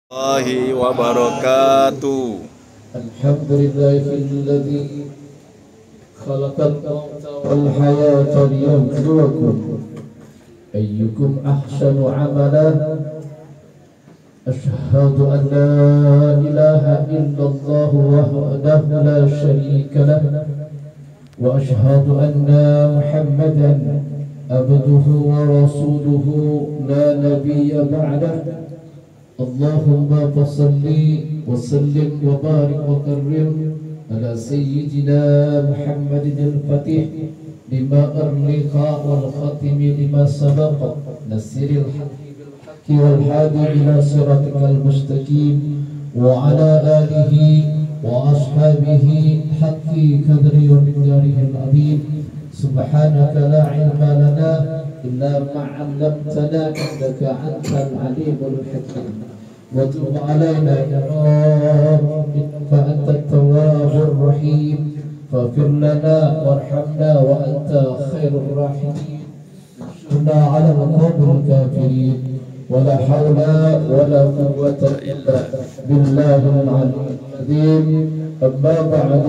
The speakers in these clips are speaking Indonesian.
Warahmatullahi wabarakatuh. Alhamdulillahilladzi khalaqal mauta wal hayata liyabluwakum ayyukum ahsanu amalan. Asyhadu an la ilaha illallah wahdahu la syarika lah wa asyhadu anna Muhammadan abduhu wa rasuluhu la nabiyya ba'dah. Allahumma fasalli wa sallim wa barik wa karrim ala sayyidina Muhammadin al-Fatih lima arliqa wal khatimi lima sabaqa nasiril haqqi bil haqqi wal hadi ila siratikal mustaqim wa ala alihi wa ashabihi haqqi kadri wa miqdarihi al-azim. Subhanaka la ilma lana illa ma 'allamtana innaka antal alimul hakim. وتب علينا يا رب إنك أنت التواب الرحيم فاغفر لنا وارحمنا وأنت خير الراحمين. انصرنا على القوم الكافرين ولا حول ولا قوة إلا بالله العلي العظيم. أما بعد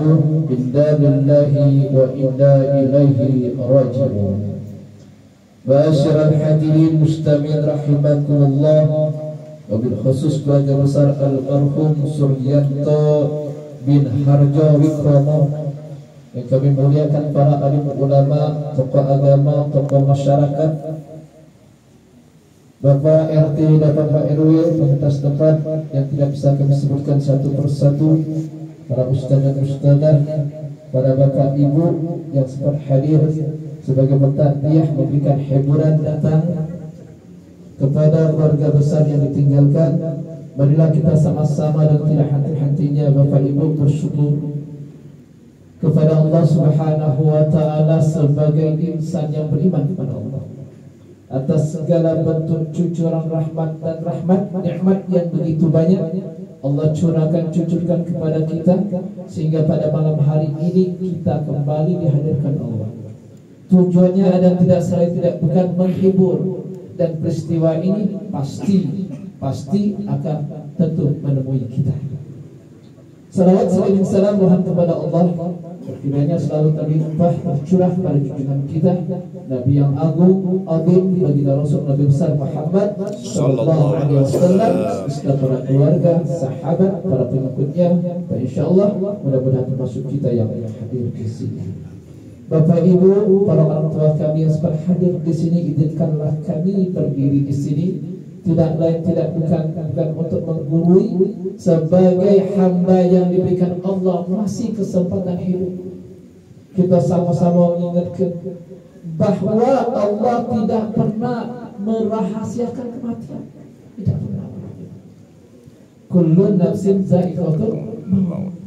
إنا لله وإنا إليه راجعون. معاشر الحاضرين مستمعين رحمكم الله. Wabil khusus keluarga besar almarhum Suryanto bin Harjo Wikromo yang kami muliakan, para alim ulama, tokoh agama, tokoh masyarakat, Bapak RT dan Bapak RW, pengetas tempat yang tidak bisa kami sebutkan satu persatu, para ustaz dan ustazah, para bapak ibu yang sempat hadir sebagai bertadiah memberikan hiburan datang kepada keluarga besar yang ditinggalkan. Marilah kita sama-sama dan tidak henti-hentinya Bapak Ibu bersyukur kepada Allah Subhanahu wa taala sebagai insan yang beriman kepada Allah atas segala bentuk cucuran rahmat dan nikmat yang begitu banyak Allah cucurkan kepada kita, sehingga pada malam hari ini kita kembali dihadirkan Allah. Tujuannya ada tidak selain tidak bukan menghibur, dan peristiwa ini pasti akan tentu menemui kita. Salawat selalu salam Tuhan kepada Allah kiranya selalu terlimpah tercurah pada junjungan kita Nabi yang agung azim baginda Rasul Nabi besar Muhammad sallallahu alaihi wasallam, beserta para keluarga, sahabat, para pengikutnya, dan insyaallah mudah-mudahan termasuk kita yang hadir di sini. Bapak Ibu, para orang tua kami yang sempat hadir di sini, izinkanlah kami berdiri di sini tidak lain tidak bukan untuk menggurui sebagai hamba yang diberikan Allah masih kesempatan hidup. Kita sama-sama mengingatkan bahwa Allah tidak pernah merahasiakan kematian. Tidak pernah. Kullu nafsin za'iqatul maut.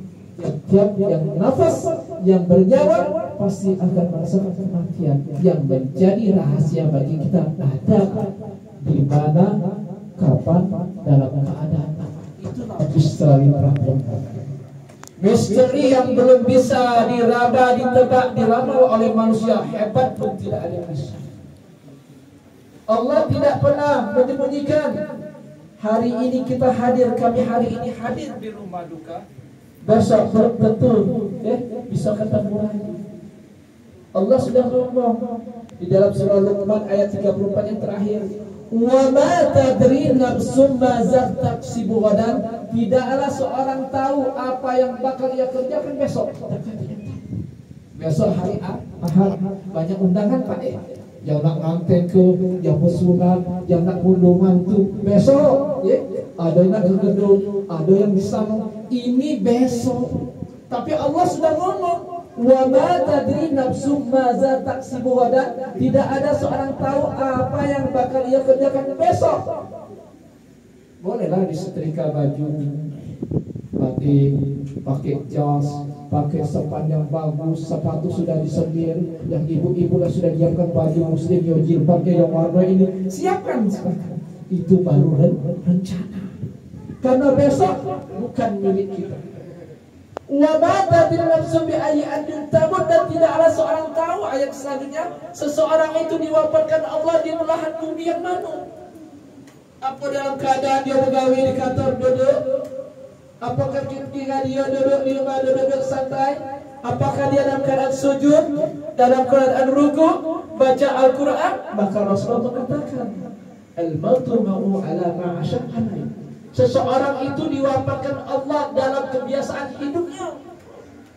Tiap yang nafas, yang bernyawa pasti akan merasakan kematian. Yang menjadi rahasia bagi kita ada di mana, kapan, dalam keadaan apa. Itulah misteri problem. Misteri yang belum bisa diraba, ditebak, diramal oleh manusia hebat pun tidak ada yang bisa. Allah tidak pernah menyembunyikan. Hari ini kita hadir, kami hari ini hadir di rumah duka. Besok betul bisa ketemu lagi. Allah sudah ngomong di dalam surah Luqman ayat 34 yang terakhir, wa ma tadri nafsum madza taksibu ghadan. Tidaklah seorang tahu apa yang bakal ia kerjakan besok. Besok hari Ahad banyak undangan Pak yang nak nganten ke, yang pesunan, yang nak undangan tuh besok ada yang nak ke gedung, ada yang di sana. Ini besok. Tapi Allah sudah ngomong, wa ma tadri nafsum madza taksibu ghadan. Tidak ada seorang tahu apa yang bakal ia kerjakan besok. Bolehlah disetrika baju, pakai jas, pakai sepanjang bagus, sepatu sudah disemir, yang ibu-ibu sudah siapkan baju muslim, yang jilbabnya yang warna ini, siapkan sekarang. Itu baru rencana. Karena besok bukan milik kita. Wa ma tadri nafsun bi ayyi ardin tamut, dan tidak ada seorang tahu ayat selanjutnya seseorang itu diwafatkan Allah di belahan bumi yang mana. Apa dalam keadaan dia bergawe di kantor duduk? Apakah ketika dia duduk di rumah duduk santai? Apakah dia dalam keadaan sujud, dalam keadaan rukuk, baca Al-Quran? Maka Rasulullah mengatakan, al-mautu ma'u ala ma'asyar alai. Seseorang itu diwafatkan Allah dalam kebiasaan hidupnya.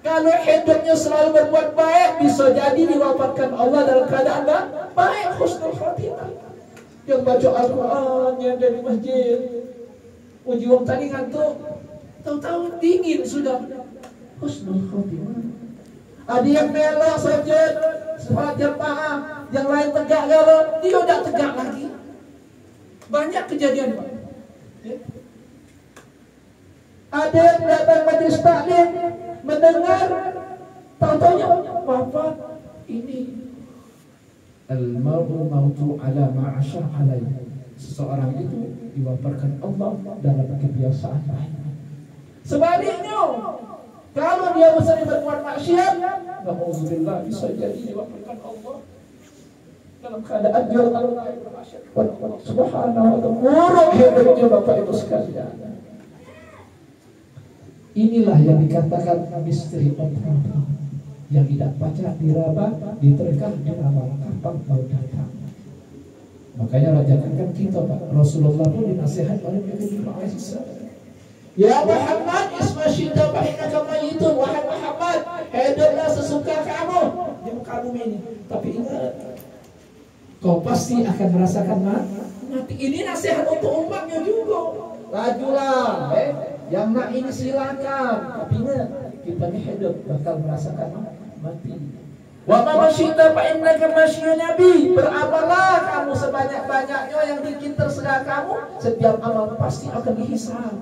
Kalau hidupnya selalu berbuat baik, bisa jadi diwafatkan Allah dalam keadaan baik, husnul khatimah. Yang baca Al-Quran, yang dari masjid, uji wong tadi ngantuk, tahu-tahu dingin sudah, husnul khatimah. Ada yang melok saja, sholat jamaah, yang lain tegak galau, dia udah tegak lagi. Banyak kejadian, Pak. Ada yang datang majelis taklim, mendengar, tahu-tahunya wafat. Ini al-mautu ala ma'asyar alai. Seseorang itu diwafatkan Allah dalam kebiasaan baik. Sebaliknya, kalau dia sering berbuat maksiat, na'udzubillah, bisa jadi diwafatkan Allah dalam keadaan dia lalu bermaksiat. Subhanallah, buruk hidupnya Bapak Ibu sekalian. Inilah yang dikatakan misteri Allah yang tidak baca diraba, diterkah, diramal, kapan mau datang. Makanya rajakan kita, Pak. Rasulullah pun dinasihat oleh Nabi Muhammad. Ya Muhammad, isma syidda bahinaka mayitun. Wahai Muhammad, hiduplah sesuka kamu di muka bumi ini. Tapi ingat, kau pasti akan merasakan mati. Ini nasihat untuk umatnya juga. Lajulah, yang nak ini silakan. Tapi ingat, kita ini hidup bakal merasakan mati. Wa ma masyita fa innaka masyiyun nabi. Beramallah kamu sebanyak-banyaknya yang bikin terserah kamu. Setiap amal pasti akan dihisab.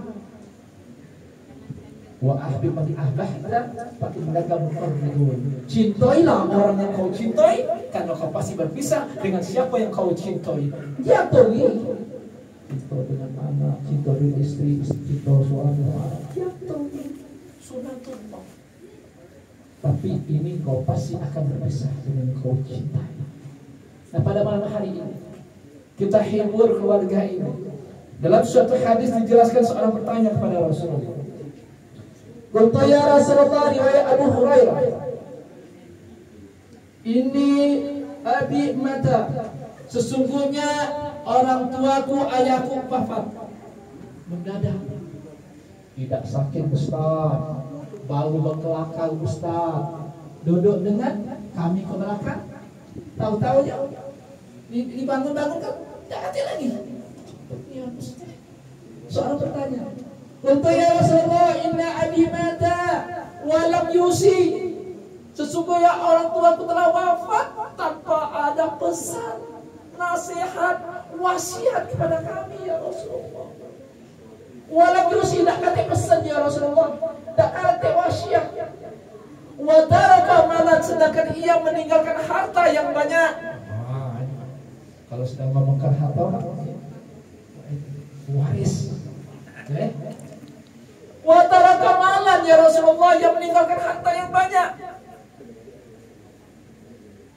Wa ahbib man ahbahta fa innaka mufarridun. Cintailah orang yang kau cintai, karena kau pasti berpisah dengan siapa yang kau cintai. Jatuh cinta dengan anak, cinta dengan istri, cinta suami, jatuh sunatullah. Tapi ini kau pasti akan berpisah dengan kau cintai. Nah, pada malam hari ini kita hibur keluarga ini. Dalam suatu hadis dijelaskan seorang bertanya kepada Rasulullah. Qultu ya Rasulullah, riwayat Abu Hurairah, ini abi mata, sesungguhnya orang tuaku, ayahku wafat mendadak. Tidak sakit Ustaz, baru berkelakar Ustaz, duduk dengan kami ke belakang, tahu-tahu ya dibangun-bangun kan tidak hati lagi. Ya Ustaz, seorang bertanya, "Qultu ya Rasulullah, inna abi mata wa lam yusi." Sesungguhnya orang tuaku telah wafat tanpa ada pesan, nasihat, wasiat kepada kami ya Rasulullah. Walau yusi, tak kata pesan ya Rasulullah, tak kata wasiat. Wa taraka malan, sedangkan ia meninggalkan harta yang banyak. Kalau sedang ngomongkan harta, waris. Wa taraka malan ya Rasulullah, yang meninggalkan harta yang banyak.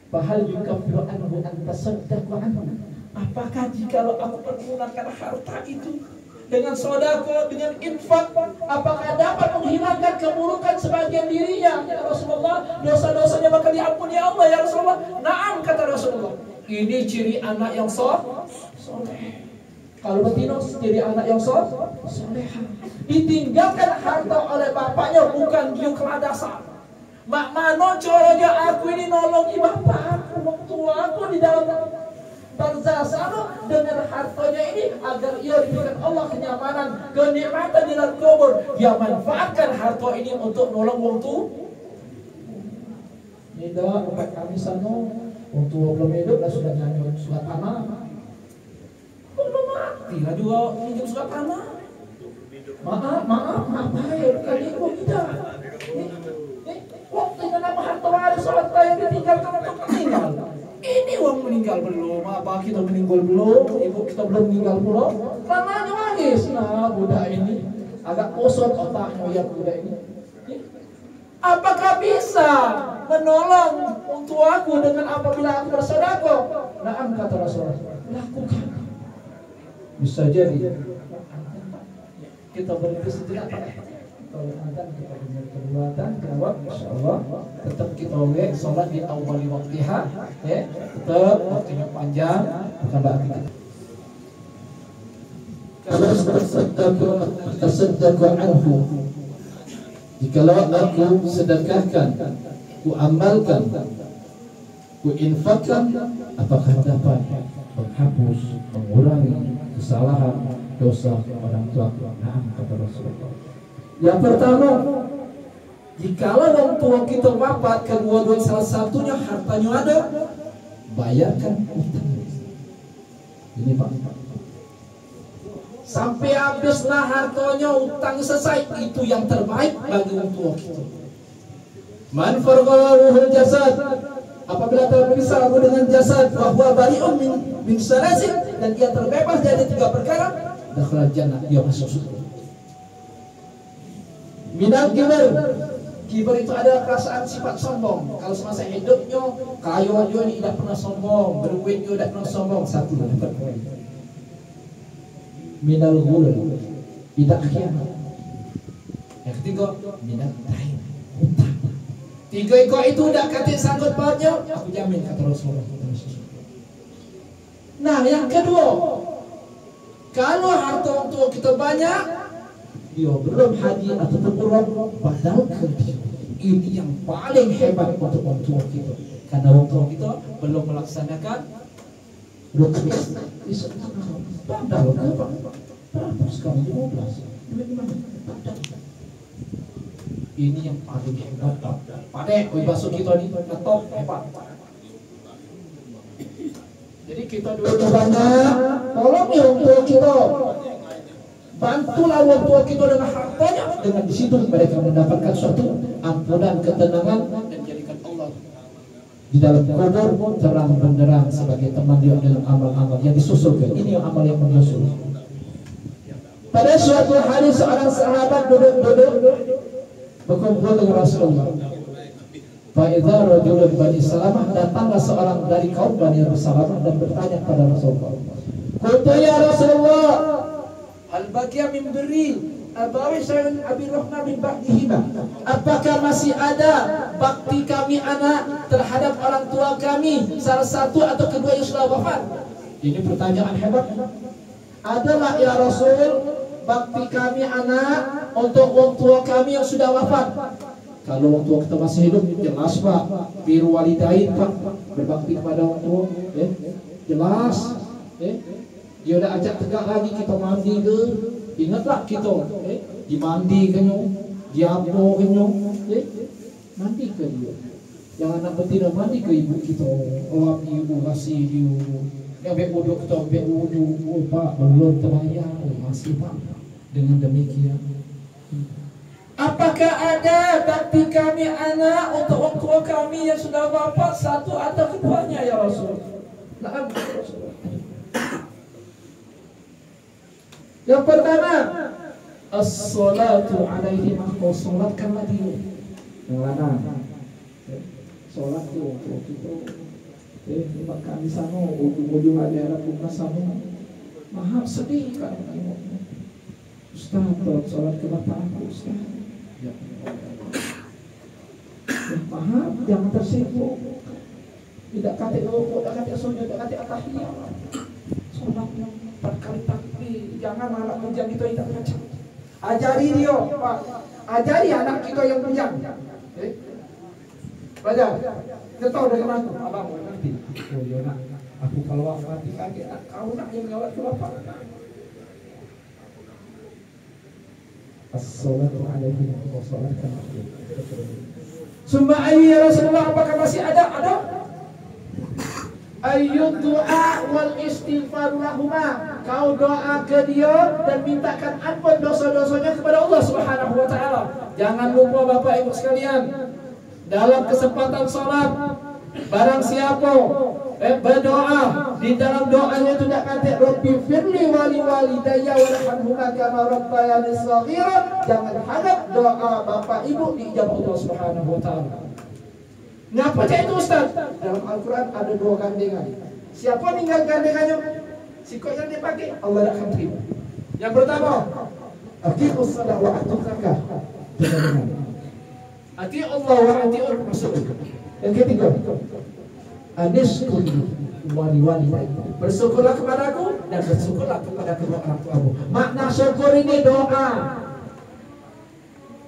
Fahal yukaffiru anhu an tasaddaqu anhu. Apakah jikalau aku menggunakan harta itu dengan sedekah, dengan infak, apakah dapat menghilangkan keburukan sebagian dirinya ya Rasulullah? Dosa-dosanya bakal diampuni ya Allah ya Rasulullah. Naam, kata Rasulullah. Ini ciri anak yang soleh. Kalau betina ciri anak yang soleh. Ditinggalkan harta oleh bapaknya bukan dia keladasan. Mak mano coronya aku ini nolongi bapak aku, waktu aku di dalam barzah sana dengan hartanya ini agar ia diberikan Allah kenyamanan, kenikmatan di dalam kubur. Dia manfaatkan harta ini untuk nolong wong tu. Ini dah tempat kami sana, wong tua belum hidup dah sudah nyanyi surat tanah. Belum mati lah juga minjem surat tanah. Maaf, ya bukan itu tidak. Waktu dengan nama harta waris harta yang ditinggalkan untuk meninggal. Ini uang meninggal belum, apa kita meninggal belum, ibu kita belum meninggal belum, namanya nangis. Nah, budak ini agak kosong otaknya ya budak ini. Apakah bisa menolong untuk aku dengan apabila aku bersedekah? Naam, kata Rasulullah, lakukan. Bisa jadi kita berhenti sejenak Pak. Kalau adzan kita dengar kedua adzan jawab insyaallah tetap kita oleh salat di awal waktiha ya, tetap waktunya panjang bukan berarti kita kalau tasaddaqu anhu, jikalau aku sedekahkan, ku amalkan, ku infakkan, apakah dapat menghapus, mengurangi kesalahan dosa orang tua? Naam, kata Rasulullah. Yang pertama, jikalau orang tua kita wafat, kedua-duanya salah satunya hartanya ada, bayarkan utang. Ini Pak. Sampai habislah hartanya, utang selesai, itu yang terbaik bagi orang tua kita. Man fargharuhul jasad, apabila terpisah dengan jasad, bahwa bari'un min salasin, dan dia terbebas dari 3 perkara, dakhala jannah, dia masuk surga. Minal kibar itu ada perasaan sifat sombong. Kalau semasa hidupnya kaya dia ini tidak pernah sombong, berduit dia tidak pernah sombong. Satu dapat poin. Minal ghulul, tidak khianat. Yang ketiga, minal dain, hutang. 3 ekor itu udah kata sangkut pautnya, aku jamin kata Rasulullah. Nah, yang kedua, kalau harta orang tua kita banyak, dia belum haji ataupun umrah, badalkan dia. Ini yang paling hebat untuk orang tua kita, karena orang tua kita belum melaksanakan rukun Islam. Badal berapa sekarang 15? Duit mana? Badal. Ini yang paling hebat. Padahal bahasa kita ini top hebat. Jadi kita dulu banyak, tolong ya orang tua kita. Bantulah orang tua kita dengan hartanya, dengan di situ mereka mendapatkan suatu ampunan, ketenangan, dan jadikan Allah di dalam kubur terang benderang sebagai teman dia dalam amal-amal yang disusulkan. Ini yang amal yang menyusul. Pada suatu hari seorang sahabat duduk berkumpul dengan Rasulullah. Fa'idha rajulun Bani Salamah, datanglah seorang dari kaum Bani Salamah dan bertanya kepada Rasulullah. Qultu ya Rasulullah, hal baqiya min birri abawi syai'un abirrahna min ba'dihima. Apakah masih ada bakti kami anak terhadap orang tua kami, salah satu atau kedua yang sudah wafat? Ini pertanyaan hebat. Adalah ya Rasul bakti kami anak untuk orang tua kami yang sudah wafat. Kalau orang tua kita masih hidup, jelas Pak, biru walidain Pak, berbakti kepada orang tua, jelas. Dia udah ajak tegak lagi kita mandi ke, ingatlah kita, dimandi ke nyo, diapo ke nyo, mandi ke dia. Yang anak betina mandi ke ibu kita, oh ibu kasih ibu. Yang ambil wudhu kita ambil wudhu, oh Pak belum terbayar, masih Pak. Dengan demikian, apakah ada bakti kami anak untuk orang tua kami yang sudah wafat, satu atau keduanya ya Rasul? Nah, yang pertama, as-salatu alaihi, maka salatkanlah dia. Yang mana? Salat itu untuk kita. Maka di sana ujung-ujung ada buka sana. Maaf sedih kan. Ustaz, tolong sholat ke bapak aku, Ustaz. Ya, maaf, jangan tersibuk. Tidak kata rokok, tidak kata sunyi, tidak kata atahiyah. Sholat 4 kali takbir, jangan malah pujian kita tidak baca. Ajari dia, Pak. Ajari anak kita yang pujian. Belajar. Dia tahu dengan aku, abang ngerti. Oh iya nak, aku kalau mati kaget, kau nak yang jawab ke bapak. As-salatu alaihi wa salatkan. Summa ayyu ya Rasulullah, apakah masih ada? Ada. Ayyud du'a wal istighfar lahuma. Kau doa ke dia dan mintakan ampun dosa-dosanya kepada Allah Subhanahu wa taala. Jangan lupa Bapak Ibu sekalian, dalam kesempatan salat, barang siapa berdoa, di dalam doanya itu tidak kata Rabbi firli wali walidayya warhamhuma kama rabbayani shaghira. Jangan harap doa bapak ibu diijabah Allah Subhanahu wa taala. Ngapa itu Ustaz? Dalam Al-Quran ada 2 gandengan. Siapa meninggal gandengannya? sikap yang dia pakai Allah tak akan terima. Yang pertama, aqimus shalah wa atuz zakah. Ati Allah wa atiur rasul. Yang ketiga, anishkuri wali-wali. Bersyukurlah kepadaku dan bersyukurlah kepada kedua orang tuamu. Makna syukur ini doa.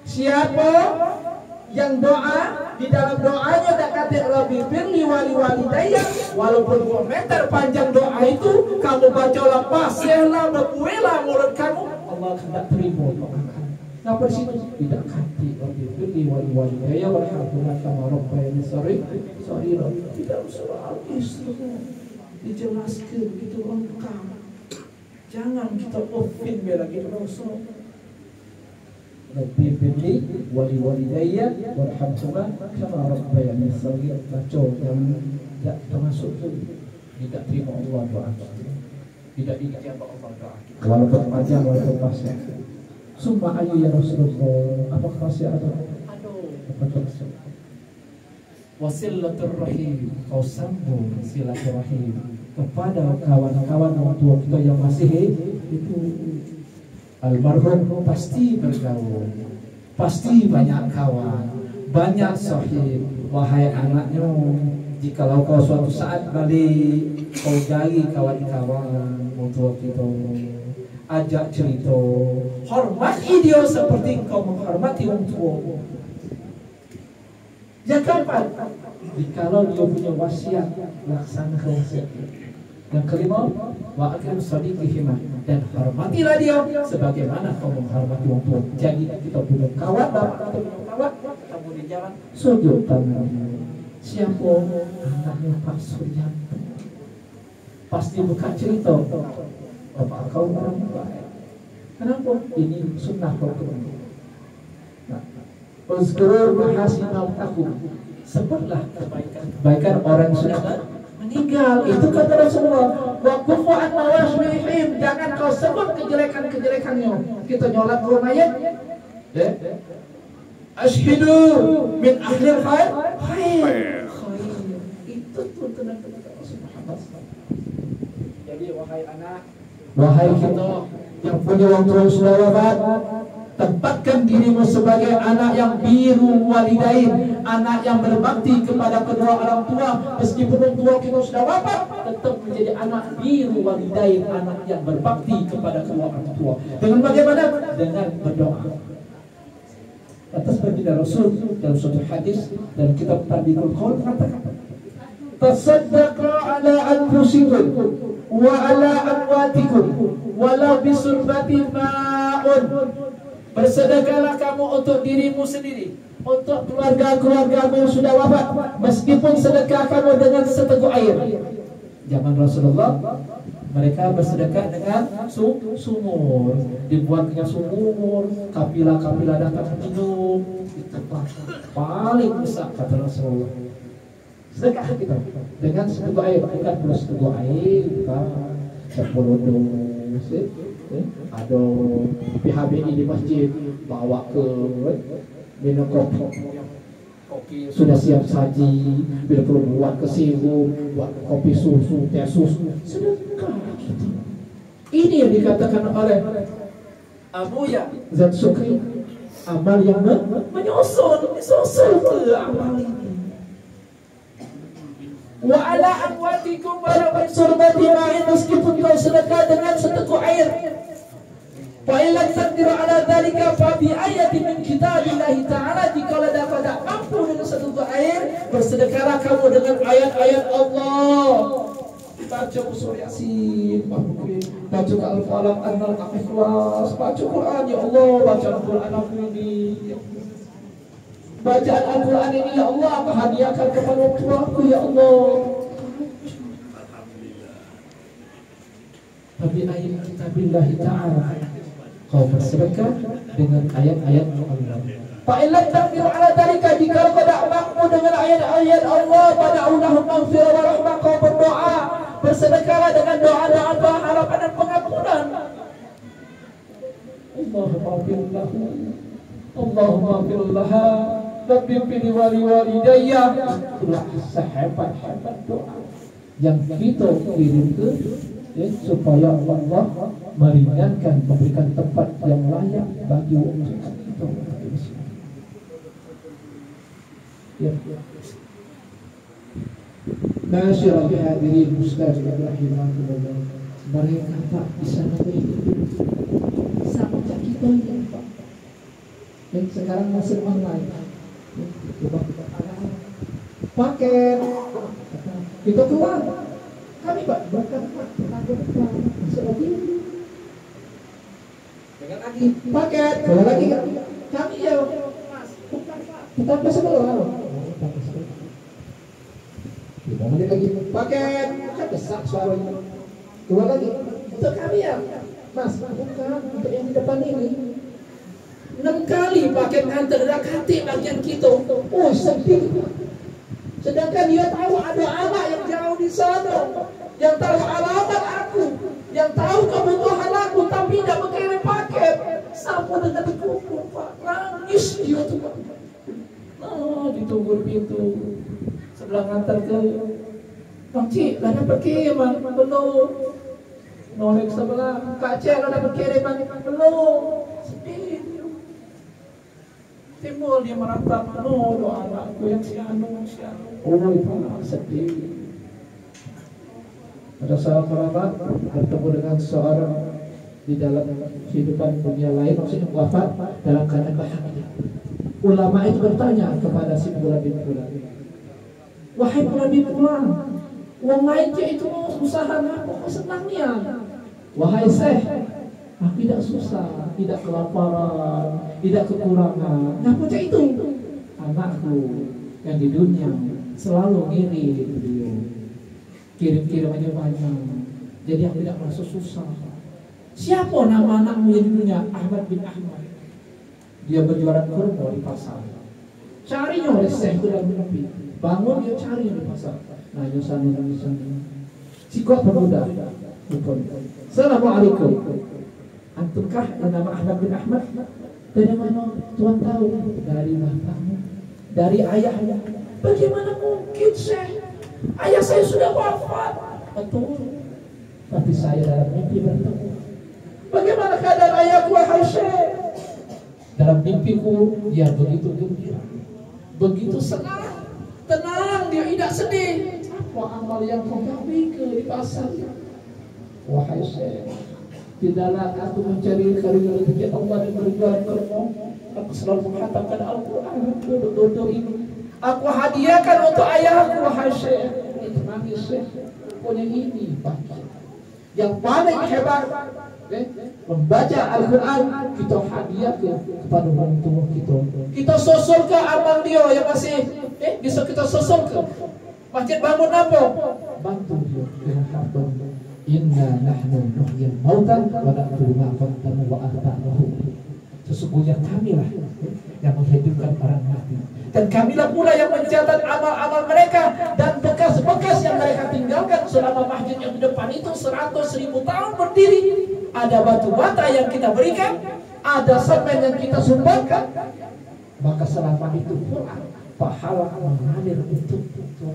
Siapa yang doa, di dalam doanya tak kata Rabbi firli wali-walidayya, walaupun 2 meter panjang doa itu, kamu bacalah pasirlah, berbuelah mulut kamu, Allah tidak terima doa. Kenapa di situ? Tidak kata Rabbi firli wali-walidayya warhamhuma kama rabbayani shaghira. Tidak surah Al-Isra dijelaskan begitu lengkap. Jangan kita offin lagi Rasul. Rabbi firli wali-walidayya warhamhuma kama rabbayani shaghira. Baca yang tidak termasuk itu tidak terima Allah doa. Tidak dijawab Allah doa. Walaupun panjang walaupun pasal. Summa ayu ya Rasulullah. Apakah masih ada? Aduh. Wasilatul rahim, kau sambung silaturahim kepada kawan-kawan orang tua kita yang masih itu. Almarhum pasti bergaul, pasti banyak kawan, banyak sahib. Wahai anaknya, jikalau kau suatu saat balik, kau cari kawan-kawan orang tua kita, ajak cerita, hormati dia seperti kau menghormati orang tua. Ya kapan? Jikalau dia punya wasiat, laksanakan wasiat. Yang kelima, wa akrim sadiqihima, dan hormatilah dia sebagaimana kau menghormati orang tua. Jadi kita punya kawan, bapak atau punya kawan, kamu di jalan sujud tangan. Siapa? Anaknya Pak Suryanto. Pasti buka cerita. Bapak kau orang baik. Kenapa? Ini sunnah Rasulullah. Uzkurul mahasinal takum. Sebutlah kebaikan orang sudah meninggal. Itu kata Rasulullah. Wa kufu an mawashmihim. Jangan kau sebut kejelekan-kejelekannya. Kita nyolat turun ayat. Ashhidu min ahlil khair. Khair. Itu tuntunan kata Rasulullah. Jadi wahai anak, wahai kita yang punya orang tua sudah wafat, tempatkan dirimu sebagai anak yang biru walidain, anak yang berbakti kepada kedua orang tua. Meskipun orang tua kita sudah wafat, tetap menjadi anak biru walidain, anak yang berbakti kepada kedua orang tua. Dengan bagaimana? Dengan berdoa. Atas baginda Rasul dalam suatu hadis dalam kitab Tarbiyul Qaul katakan, tasaddaqa ala anfusikum wa ala amwatikum walau bisurbati ma'un. Bersedekahlah kamu untuk dirimu sendiri, untuk keluarga-keluargamu yang sudah wafat, meskipun sedekah kamu dengan seteguk air. Zaman Rasulullah, mereka bersedekah dengan sumur, dibuatnya sumur, kapilah-kapilah datang minum. Itu paling besar kata Rasulullah. Sedekah kita dengan seteguk air, bukan plus seteguk air, bukan 10 dus. Ada PHBI di masjid bawa ke minum kopi sudah siap saji, bila perlu buat ke sirup, buat kopi susu, teh susu, sedekah kita. Ini yang dikatakan oleh Abuya Zat Sukri, amal yang menyusul ke amal ini. Wa ala amwatikum walau bisurbati ma'in, meskipun kau sedekah dengan seteguk air. Fa illam taqdiru ala dzalika fa bi ayatin min kitabillah ta'ala. Jika dapat tak mampu dengan seteguk air, bersedekahlah kamu dengan ayat-ayat Allah. Baca surah Yasin, baca Al-Falaq, An-Nas, baca Quran. Ya Allah, baca Al-Quran aku ini. Bacaan Al-Quran ini ya Allah, aku hadiahkan kepada orang tuaku ya Allah. Tapi ayat kitabillah ta'ala, kau bersedekah dengan ayat-ayat Allah. Fa'ilam takdir ala dalika, jika kau tak mampu dengan ayat-ayat Allah, pada'unahum maghfirah wa rahmah, kau berdoa, bersedekahlah dengan doa-doa harapan dan pengampunan. Allahumma firlahu, Allahumma firlaha, Rabbi pilih wali-walidayya. Itulah sehebat-hebat doa yang kita kirim ke ya, supaya Allah meringankan, memberikan tempat yang layak bagi waktu kita. Ya. Masyaallah hadirin Ustaz rahimahullah. Mereka tak bisa memberi sama kita ini, Pak. Dan sekarang masih online. Paket kita keluar. Kami Pak bahkan dengan lagi paket kalau lagi kami ya kita bisa keluar. Kita lagi paket kan besar suaranya. Keluar lagi untuk kami ya Mas, bukan untuk yang di depan ini. 6 kali paket antar dakati bagian kita. Oh sedih. Sedangkan dia tahu ada anak yang jauh di sana, yang tahu alamat aku, yang tahu kebutuhan aku, tapi tidak mengirim paket. Sampai dengan dikubur, Pak, nangis dia tuh, Pak. Nah, ditunggu pintu sebelah ngantar ke Bang Cik, lah dapat kiriman belum? Nolek sebelah Kak Cik, lah dapat kiriman belum? Sedih. Timbul dia meratap, doa anakku yang si anu. Oh, itu sedih. Pada saat kerabat bertemu dengan seorang di dalam kehidupan dunia lain, maksudnya wafat dalam keadaan bahagia. Ulama itu bertanya kepada si Fulan bin Fulan, wahai Fulan bin Fulan, wong lain itu usaha apa kok senangnya? Wahai Syekh, aku tidak susah, tidak kelaparan, tidak kekurangan. Kenapa itu? Anakku yang di dunia selalu ngirim beliau, kirim aja banyak. Jadi aku tidak merasa susah. Siapa nama anakmu yang di dunia? Ahmad bin Ahmad. Dia berjualan kurma di pasar. Carinya oleh Syekh dalam mimpi. Bangun dia cari di pasar. Nanya sana. Si kuat pemuda. Assalamualaikum. Antumkah yang nama Ahmad bin Ahmad? Dari mana Tuhan tahu? Dari bapakmu, dari ayahmu. Bagaimana mungkin Syekh? Ayah saya sudah wafat. Betul. Tapi saya dalam mimpi bertemu. Bagaimana keadaan ayahku, wahai Syekh? Dalam mimpiku dia begitu gembira, begitu senang, tenang, dia tidak sedih. Apa amal yang kau pikir di pasar? Wahai Syekh, tidaklah aku mencari karunia rezeki Allah dan berjuang kerja. Aku selalu mengatakan Al-Quran duduk ini. Aku hadiahkan untuk ayahku, wahai Syekh. Itu nangis Syekh. Punya ini bahagia. Yang paling hebat, membaca Al-Quran kita hadiah kepada orang tua kita. Kita susul ke abang dia yang masih bisa kita susul ke masjid bangun apa? Bantu dia dengan harta. Inna nahnu nuhyil mautan wa na'khudhu ma qaddamu wa atharuhu. Sesungguhnya kamilah yang menghidupkan orang mati, dan kamilah pula yang mencatat amal-amal mereka dan bekas-bekas yang mereka tinggalkan selama masjid yang di depan itu 100.000 tahun berdiri. Ada batu bata yang kita berikan, ada semen yang kita sumbangkan, maka selama itu pula pahala mengalir untuk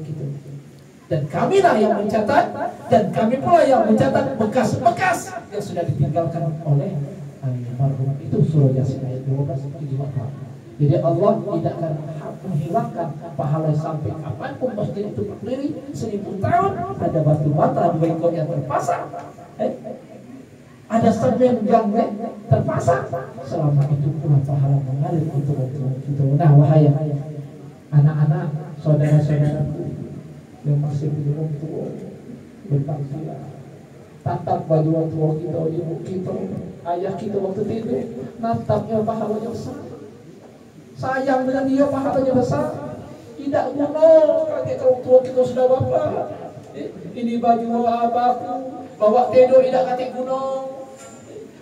kita. Dan kamilah yang mencatat, dan kami pula yang mencatat bekas-bekas yang sudah ditinggalkan oleh almarhum. Itu surah Yasin ayat 12. Jadi Allah tidak akan menghilangkan pahala sampai kapanpun masjid itu berdiri 1000 tahun. Ada batu bata di bengkok yang terpasang, ada semen yang terpasang, selama itu pula pahala mengalir untuk kita. Nah, wahai anak-anak, saudara-saudaraku yang masih belum tua, berbaktilah. Tatap baju orang tua kita, ibu kita, ayah kita waktu tidur, natapnya pahalanya besar. Sayang dengan dia, pahalanya besar. Tidak guna kakek orang tua kita sudah bapak. Ini baju abahku, bawa tedo tidak katik guna.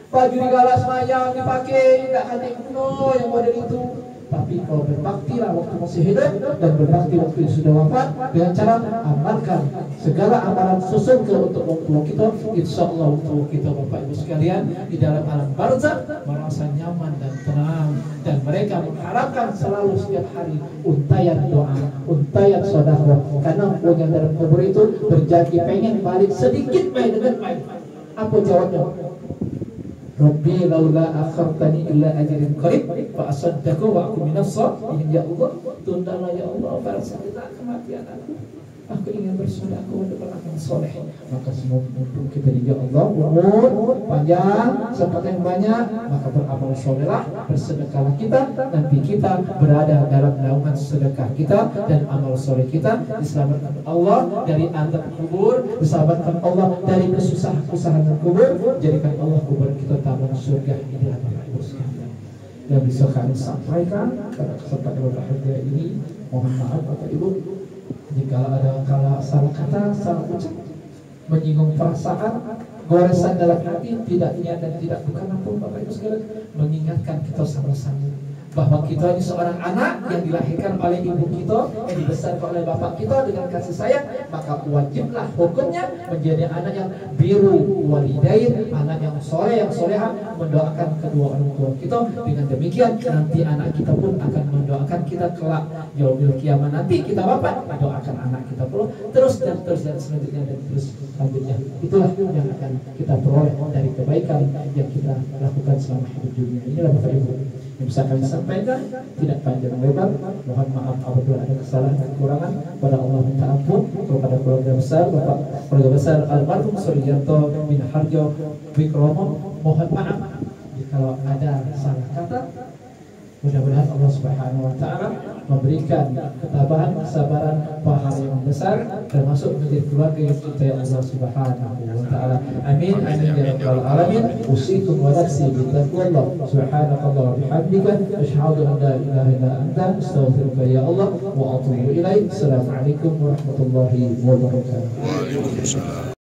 Baju di galas mayang dipakai tidak katik guna yang model itu. Tapi kalau berbaktilah waktu masih hidup dan berbakti waktu sudah wafat dengan cara amalkan segala amalan susun ke untuk waktu kita. Insya Allah waktu kita Bapak Ibu sekalian di dalam alam barzakh merasa nyaman dan tenang, dan mereka mengharapkan selalu setiap hari untayan doa, untayan sedekah, karena yang dalam kubur itu berjanji pengen balik sedikit baik dengan baik. Apa jawabnya? Rabbi laula akhartani illa ajalin qarib fa asaddaqu wa akun minas shalihin. Ya Allah, tundalah ya Allah pada saat kematian aku ingin bersedekah untuk beramal soleh. Maka semoga kita di Allah umur panjang, sempat yang banyak, maka beramal solehlah, bersedekahlah kita. Nanti kita berada dalam naungan sedekah kita dan amal soleh kita, diselamatkan Allah dari azab kubur, diselamatkan Allah dari kesusahan kubur, jadikan Allah kubur kita taman surga. Inilah Bapak Ibu sekalian yang bisa kami sampaikan pada kesempatan berbahagia ini. Mohon maaf Bapak Ibu jika ada salah kata, salah ucap, menyinggung perasaan, goresan dalam hati, tidak niat dan tidak bukan apa Bapak Ibu sekalian, mengingatkan kita sama-sama bahwa kita ini seorang anak yang dilahirkan oleh ibu kita, yang dibesarkan oleh bapak kita dengan kasih sayang, maka wajiblah hukumnya menjadi anak yang biru walidain, anak yang soleh, yang soleha, mendoakan kedua orang tua kita. Dengan demikian nanti anak kita pun akan mendoakan kita kelak yaumil kiamat nanti kita wafat, mendoakan anak kita pun terus dan selanjutnya dan terus selanjutnya. Itulah yang akan kita peroleh dari kebaikan yang kita lakukan selama hidup dunia. Inilah Bapak Ibu yang bisa kami sampaikan, tidak panjang lebar. Mohon maaf apabila ada kesalahan dan kekurangan. Pada Allah minta ampun kepada keluarga besar Bapak keluarga besar almarhum Suryanto bin Harjo Wikromo. Mohon maaf jika ada salah kata. Mudah-mudahan Allah Subhanahu wa taala memberikan ketabahan, kesabaran, pahala yang besar, termasuk menjadi keluarga yang dicintai Allah Subhanahu wa taala. Amin amin ya rabbal alamin. Usikum wa nafsi bi taqwallah. Subhanallahi wa bihamdika asyhadu an la ilaha illa anta astaghfiruka ya Allah wa atubu ilaik. Assalamualaikum warahmatullahi wabarakatuh.